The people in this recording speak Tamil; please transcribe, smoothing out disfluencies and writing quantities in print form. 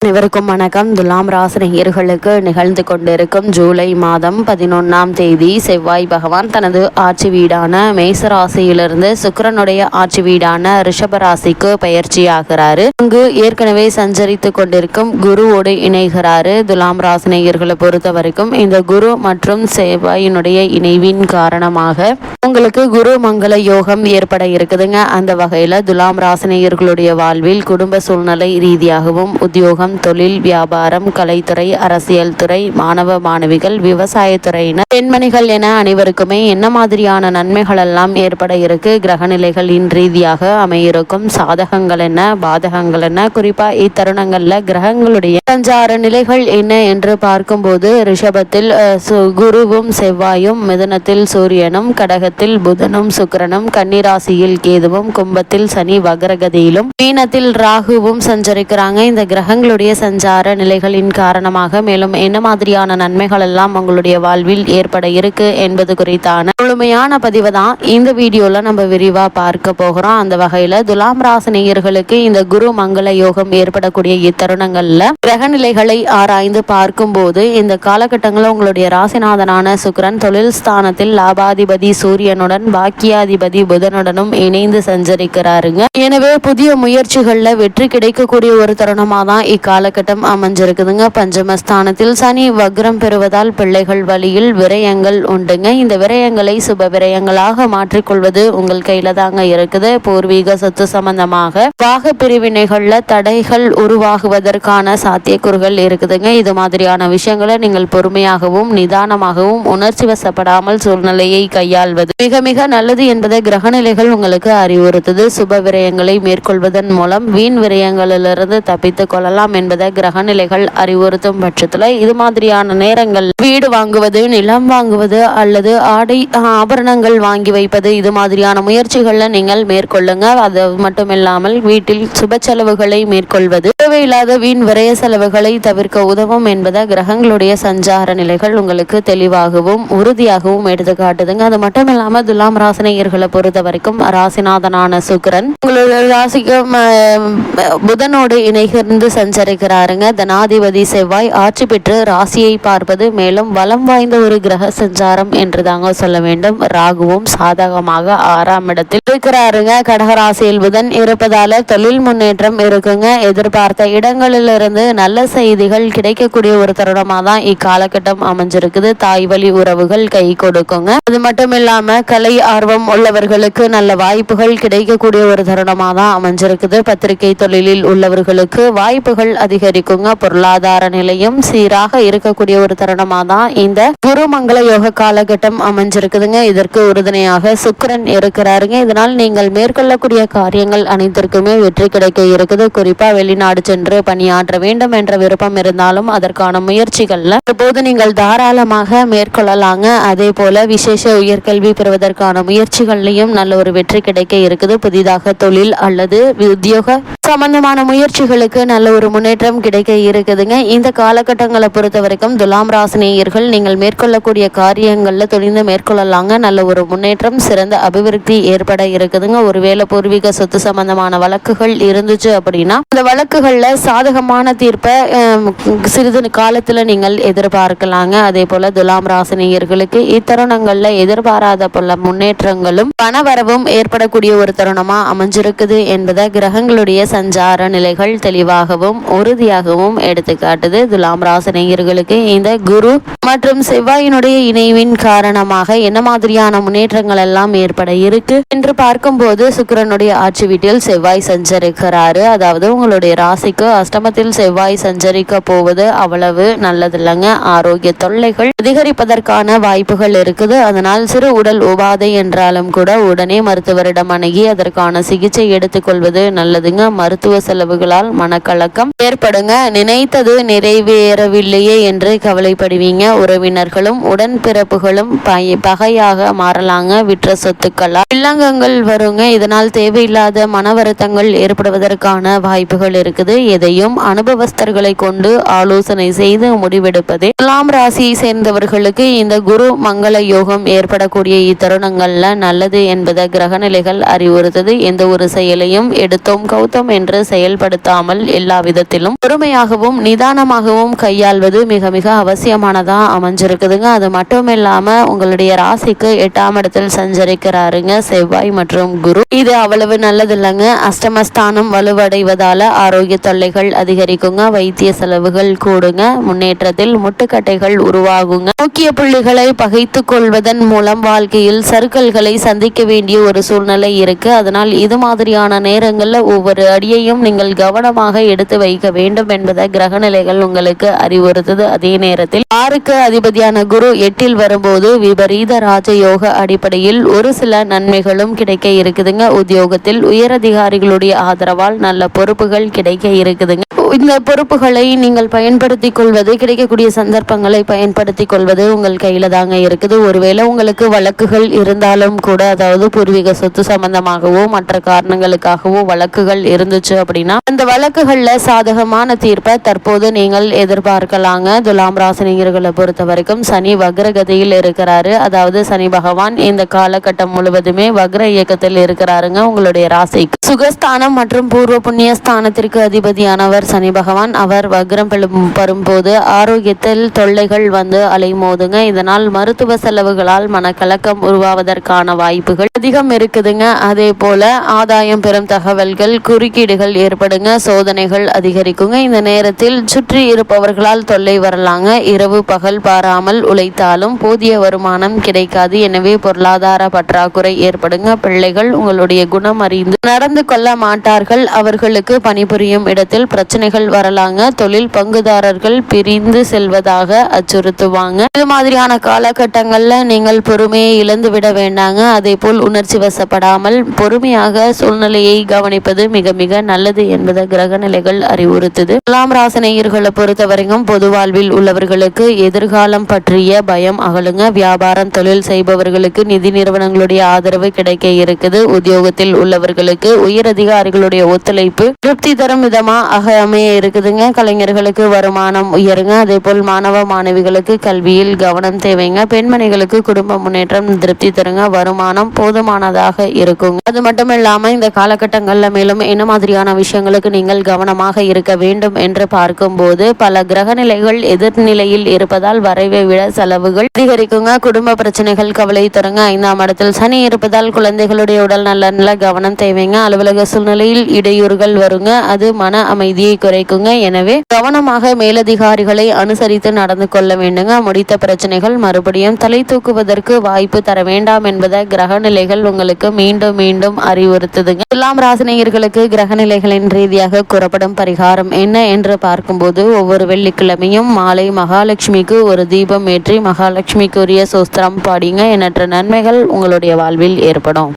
அனைவருக்கும் வணக்கம். துலாம் ராசினியர்களுக்கு நிகழ்ந்து கொண்டிருக்கும் ஜூலை மாதம் 11ஆம் தேதி செவ்வாய் பகவான் தனது ஆட்சி வீடான மேச ராசியிலிருந்து சுக்கிரனுடைய ஆட்சி வீடான ரிஷப ராசிக்கு பயிற்சியாகிறாரு. அங்கு ஏற்கனவே சஞ்சரித்து கொண்டிருக்கும் குருவோடு இணைகிறாரு. துலாம் ராசினியர்களை பொறுத்த வரைக்கும் இந்த குரு மற்றும் செவ்வாயினுடைய இணைவின் காரணமாக உங்களுக்கு குரு மங்கள யோகம் ஏற்பட இருக்குதுங்க. அந்த வகையில துலாம் ராசினியர்களுடைய வாழ்வில் குடும்ப சூழ்நிலை ரீதியாகவும் உத்தியோகம், தொழில், வியாபாரம், கலைத்துறை, அரசியல் துறை, மாணவ மாணவிகள், விவசாயத்துறையினர், பெண்மணிகள் என அனைவருக்குமே என்ன மாதிரியான நன்மைகள் எல்லாம் ஏற்பட இருக்கு, கிரகநிலைகளின் ரீதியாக அமையிருக்கும் சாதகங்கள் என்ன, பாதகங்கள் என்ன, குறிப்பா இத்தருணங்கள்ல கிரகங்களுடைய சஞ்சார நிலைகள் என்ன என்று பார்க்கும்போது ரிஷபத்தில் குருவும் செவ்வாயும், மிதுனத்தில் சூரியனும், கடகத்தில் புதனும் சுக்கிரனும், கன்னிராசியில் கேதுவும், கும்பத்தில் சனி வக்ரகதியிலும், மீனத்தில் ராகுவும் சஞ்சரிக்கிறாங்க. இந்த கிரகங்களுடைய சஞ்சார நிலைகளின் காரணமாக மேலும் என்ன மாதிரியான நன்மைகள் எல்லாம் உங்களுடைய வாழ்வில் ஏற்பட இருக்கு என்பது குறித்தான முழுமையான பதிவை தான் இந்த வீடியோல நம்ம விரிவா பார்க்க போகிறோம். அந்த வகையில துலாம் ராசினியர்களுக்கு இந்த குரு மங்கள யோகம் ஏற்படக்கூடிய இத்தருணங்கள்ல கிரக நிலைகளை ஆராய்ந்து பார்க்கும் போது இந்த காலகட்டங்களில் உங்களுடைய ராசிநாதனான சுக்கிரன் தொழில் ஸ்தானத்தில் லாபாதிபதி சூரியனுடன் பாக்கியாதிபதி புதனுடனும் இணைந்து சஞ்சரிக்கிறாருங்க. எனவே புதிய முயற்சிகள்ல வெற்றி கிடைக்கக்கூடிய ஒரு தருணமா தான் இக்காலகட்டம் அமைஞ்சிருக்குதுங்க. பஞ்சமஸ்தானத்தில் சனி வக்ரம் பெறுவதால் பிள்ளைகள் வழியில் விரயங்கள் உண்டுங்க. இந்த விரயங்களை சுப விரயங்களாக மாற்றிக்கொள்வது உங்கள் கையில தாங்க இருக்குது. பூர்வீக சொத்து சம்பந்தமாக வாக பிரிவினைகள்ல தடைகள் உருவாகுவதற்கான சாத்தியக்கூறுகள் இருக்குதுங்க. இது மாதிரியான விஷயங்களை நீங்கள் பொறுமையாகவும் நிதானமாகவும் உணர்ச்சி வசப்படாமல் சூழ்நிலையை கையாள்வது மிக மிக நல்லது என்பதை கிரகநிலைகள் உங்களுக்கு அறிவுறுத்துது. சுப விரயங்களை மேற்கொள்வதன் மூலம் வீண் விரயங்களிலிருந்து தப்பித்துக் கொள்ளலாம் என்பதை கிரகநிலைகள் அறிவுறுத்தும் பட்சத்துல இது மாதிரியான நேரங்கள் வீடு வாங்குவது, நிலம் வாங்குவது அல்லது ஆடை ஆபரணங்கள் வாங்கி வைப்பது, இது மாதிரியான முயற்சிகள்ல நீங்கள் மேற்கொள்ளுங்க. அது மட்டுமில்லாமல் வீட்டில் சுப செலவுகளை மேற்கொள்வது, தேவையில்லாத வீண் விரய செலவுகளை தவிர்க்க உதவும் என்பதை கிரகங்களுடைய சஞ்சார நிலைகள் உங்களுக்கு தெளிவாகவும் உறுதியாகவும் எடுத்து காட்டுதுங்க. அது மட்டும் இல்லாம துலாம் ராசினியர்களை பொறுத்த வரைக்கும் ராசிநாதனான சுக்கிரன் உங்களுடைய ராசிக்கு புதனோடு இணைகிருந்து சஞ்சரிக்கிறாருங்க. தனாதிபதி செவ்வாய் ஆட்சி பெற்று ராசியை பார்ப்பது மேலும் வலம் வாய்ந்த ஒரு கிரக சஞ்சாரம் என்று தாங்க சொல்ல வேண்டும். ராகுவும் சாதகமாக 6ஆம் இடத்தில் இருக்கிறாருங்க. கடகராசியில் புதன் இருப்பதால தொழில் முன்னேற்றம் இருக்குங்க. எதிர்பார்த்த இடங்களிலிருந்து நல்ல செய்திகள் கிடைக்கக்கூடிய ஒரு தருணமா தான் இக்காலகட்டம் அமைஞ்சிருக்குது. தாய் வழி உறவுகள் கை கொடுக்குங்க. அது மட்டும் இல்லாம கலை ஆர்வம் உள்ளவர்களுக்கு நல்ல வாய்ப்புகள் கிடைக்கக்கூடிய ஒரு தருணமா தான் அமைஞ்சிருக்குது. பத்திரிகை தொழிலில் உள்ளவர்களுக்கு வாய்ப்புகள் அதிகரிக்குங்க. பொருளாதார நிலையும் சீராக இருக்கக்கூடிய ஒரு தருணமா தான் இந்த குரு மங்கள யோக காலகட்டம் அமைஞ்சிருக்குதுங்க. இதற்கு உறுதுணையாக சுக்கிரன் இருக்கிறாருங்க. இதனால் நீங்கள் மேற்கொள்ளக்கூடிய காரியங்கள் அனைத்திற்குமே வெற்றி கிடைக்க இருக்குது. குறிப்பா வெளிநாடு சென்று பணியாற்ற வேண்டும் என்ற விருப்பம் இருந்தாலும் அதற்கான முயற்சிகள்ல இப்போது நீங்கள் தாராளமாக மேற்கொள்ளலாங்க. அதே போல விசேஷ உயர்கல்வி பெறுவதற்கான முயற்சிகள்லையும் நல்ல ஒரு வெற்றி கிடைக்க இருக்குது. புதிதாக தொழில் அல்லது உத்தியோக சம்பந்தமான முயற்சிகளுக்கு நல்ல ஒரு முன்னேற்றம் கிடைக்க இருக்குதுங்க. இந்த காலகட்டங்களை பொறுத்த வரைக்கும் துலாம் ராசினியர்கள் நீங்கள் மேற்கொள்ளக்கூடிய காரியங்கள்ல துணிந்து மேற்கொள்ளலாங்க. நல்ல ஒரு முன்னேற்றம், சிறந்த அபிவிருத்தி ஏற்பட இருக்குதுங்க. ஒருவேளை பூர்வீக சொத்து சம்பந்தமான வழக்குகள் இருந்துச்சு அப்படின்னா அந்த வழக்குகள்ல சாதகமான தீர்ப்பை சிறிது காலத்துல நீங்கள் எதிர்பார்க்கலாங்க. அதே போல துலாம் ராசினியர்களுக்கு இத்தருணங்கள்ல எதிர்பாராத பல முன்னேற்றங்களும் பணவரவும் ஏற்படக்கூடிய ஒரு தருணமா அமைஞ்சிருக்குது என்பதை கிரகங்களுடைய சஞ்சார நிலைகள் தெளிவாகவும் உறுதியாகவும் எடுத்துக்காட்டுது. துலாம் ராசினியர்களுக்கு இந்த குரு மற்றும் செவ்வாயினுடைய இணைவின் காரணமாக என்ன மாதிரியான முன்னேற்றங்கள் எல்லாம் ஏற்பட இருக்கு என்று பார்க்கும்போது சுக்கிரனுடைய ஆட்சி வீட்டில் செவ்வாய் சஞ்சரிக்கிறாரு. அதாவது உங்களுடைய ராசிக்கு அஷ்டமத்தில் செவ்வாய் சஞ்சரிக்க போவது அவ்வளவு நல்லதில்லைங்க. ஆரோக்கிய தொல்லைகள் அதிகரிப்பதற்கான வாய்ப்புகள் இருக்குது. அதனால் சிறு உடல் உபாதை என்றாலும் கூட உடனே மருத்துவரிடம் அணுகி அதற்கான சிகிச்சை எடுத்துக்கொள்வது நல்லதுங்க. மருத்துவ செலவுகளால் மனக்கலக்கம் ஏற்படுங்க. நினைத்தது நிறைவேறவில்லையே என்று கவலைப்படுவீங்க. உறவினர்களும் உடன்பிறப்புகளும் பகையாக மாறலாங்க. விற்ற சொத்துக்களால் வில்லங்கங்கள் வருங்க. இதனால் தேவையில்லாத மன வருத்தங்கள் ஏற்படுவதற்கான வாய்ப்புகள் இருக்குது. எதையும் அனுபவஸ்தர்களை கொண்டு ஆலோசனை செய்து முடிவெடுப்பதே துலாம் ராசியை சேர்ந்தவர்களுக்கு இந்த குரு மங்கள யோகம் ஏற்படக்கூடிய இத்தருணங்கள்ல நல்லது என்பதை கிரகநிலைகள் அறிவுறுத்தது. எந்த ஒரு செயலையும் எடுத்தோம் கௌத்தம் என்று செயல்படுத்தாமல் எல்லா விதத்திலும் விஷயத்திலும் பொறுமையாகவும் நிதானமாகவும் கையாள்வது மிக மிக அவசியமானதா அமைஞ்சிருக்குதுங்க. அது மட்டும் இல்லாம உங்களுடைய ராசிக்கு 8ஆம் இடத்தில் சஞ்சரிக்கிறாருங்க செவ்வாய் மற்றும் குரு. இது அவ்வளவு நல்லது இல்லைங்க. அஷ்டமஸ்தானம் வலுவடைவதால ஆரோக்கிய தொல்லைகள் அதிகரிக்குங்க, வைத்திய செலவுகள் கூடுங்க, முன்னேற்றத்தில் முட்டுக்கட்டைகள் உருவாகுங்க. முக்கிய புள்ளிகளை பகைத்து கொள்வதன் மூலம் வாழ்க்கையில் சறுக்கல்களை சந்திக்க வேண்டிய ஒரு சூழ்நிலை இருக்கு. அதனால் இது மாதிரியான நேரங்கள்ல ஒவ்வொரு அடியையும் நீங்கள் கவனமாக எடுத்து வைக்க வேண்டும் என்பதை கிரகநிலைகள் உங்களுக்கு அறிவுறுத்துது. அதே நேரத்தில் 6க்கு அதிபதியான குரு 8இல் வரும்போது விபரீத ராஜயோக அடிப்படையில் ஒரு சில நன்மைகளும் கிடைக்க இருக்குதுங்க. உத்தியோகத்தில் உயரதிகாரிகளுடைய ஆதரவால் நல்ல பொறுப்புகள் கிடைக்க இருக்குதுங்க. இந்த பொறுப்புகளை நீங்கள் பயன்படுத்தி கொள்வது, கிடைக்கக்கூடிய சந்தர்ப்பங்களை பயன்படுத்தி கொள்வது உங்கள் கையில தாங்க இருக்குது. ஒருவேளை உங்களுக்கு வழக்குகள் இருந்தாலும் கூட, அதாவது பூர்வீக சொத்து சம்பந்தமாகவோ மற்ற காரணங்களுக்காகவோ வழக்குகள் இருந்துச்சு அப்படின்னா அந்த வழக்குகள்ல சாதகமான தீர்ப்பை தற்போது நீங்கள் எதிர்பார்க்கலாங்க. துலாம் ராசினியர்களை பொறுத்த வரைக்கும் சனி வக்ரகதியில் இருக்கிறாரு. அதாவது சனி பகவான் இந்த காலகட்டம் முழுவதுமே வக்ர இயக்கத்தில் இருக்கிறாருங்க. உங்களுடைய ராசிக்கு சுகஸ்தானம் மற்றும் பூர்வ புண்ணிய ஸ்தானத்திற்கு அதிபதியானவர் சனி பகவான். அவர் வக்ரம் வரும்போது ஆரோக்கியத்தில் தொல்லைகள் வந்து அலைமோதுங்க. இதனால் மருத்துவ செலவுகளால் மனக்கலக்கம் உருவாவதற்கான வாய்ப்புகள் அதிகம் இருக்குதுங்க. அதே போல ஆதாயம் பெறும் தகவல்கள் குறுக்கீடுகள் ஏற்படுங்க, சோதனைகள் அதிகரிக்குங்க. இந்த நேரத்தில் சுற்றி இருப்பவர்களால் தொல்லை வரலாங்க. இரவு பகல் பாராமல் உழைத்தாலும் போதிய வருமானம் கிடைக்காது. எனவே பொருளாதார பற்றாக்குறை ஏற்படுங்க. பிள்ளைகள் உங்களுடைய குணம் அறிந்து நடந்து கொள்ள மாட்டார்கள். அவர்களுக்கு பணிபுரியும் இடத்தில் பிரச்சனைகள் வரலாங்க. தொழில் பங்குதாரர்கள் பிரிந்து செல்வதாக அச்சுறுத்துவாங்க. இது மாதிரியான காலகட்டங்கள்ல நீங்கள் பொறுமையை இழந்து விட வேண்டாங்க. அதே போல் உணர்ச்சி வசப்படாமல் பொறுமையாக சூழ்நிலையை கவனிப்பது மிக மிக நல்லது என்பதை கிரக நிலைகள் அறிவுறுத்துது. துலாம் ராசினியர்களை பொறுத்த வரைக்கும் பொது வாழ்வில் உள்ளவர்களுக்கு எதிர்காலம் பற்றிய பயம் அகலுங்க. வியாபாரம் தொழில் செய்பவர்களுக்கு நிதி நிறுவனங்களுடைய ஆதரவு கிடைக்க இருக்குது. உத்தியோகத்தில் உள்ளவர்களுக்கு உயர் அதிகாரிகளுடைய ஒத்துழைப்பு திருப்தி தரும் விதமா அமைய இருக்குதுங்க. கலைஞர்களுக்கு வருமானம் உயருங்க. அதே போல் மாணவ மாணவிகளுக்கு கல்வியில் கவனம் தேவைங்க. பெண்மணிகளுக்கு குடும்ப முன்னேற்றம் திருப்தி தருங்க. வருமானம் போதுமானதாக இருக்குங்க. அது மட்டும் இல்லாம இந்த காலகட்டங்கள்ல மேலும் என்ன மாதிரியான விஷயங்களுக்கு நீங்கள் கவனமாக இருக்க வேண்டும் என்று பார்க்கும்போது பல கிரக நிலைகள் எதிர்நிலையில் இருப்பதால் வரைவை விட செலவுகள் அதிகரிக்குங்க. குடும்ப பிரச்சனைகள் கவலை தருங்க. 5ஆம் இடத்தில் சனி இருப்பதால் குழந்தைகளுடைய உடல் நலன்ல கவனம் தேவைங்க. அலுவலக சூழ்நிலையில் இடையூறுகள் வருங்க. அது மன அமைதியை குறைக்குங்க. எனவே கவனமாக மேலதிகாரிகளை அனுசரித்து நடந்து கொள்ள வேண்டுங்க. முடித்த பிரச்சனைகள் மறுபடியும் தலை தூக்குவதற்கு வாய்ப்பு தர வேண்டாம் என்பதை கிரக நிலைகள் உங்களுக்கு மீண்டும் மீண்டும் அறிவுறுத்துதுங்க. துலாம் ராசினியர்களுக்கு கிரக நிலைகளின் ரீதியாக கூறப்படும் பரிகாரம் என்ன என்று பார்க்கும்போது ஒவ்வொரு வெள்ளிக்கிழமையும் மாலை மகாலட்சுமிக்கு ஒரு தீபம் ஏற்றி மகாலட்சுமிக்குரிய சோஸ்திரம் பாடிங்க. எண்ணற்ற நன்மைகள் உங்களுடைய வாழ்வில் ஏற்படும்.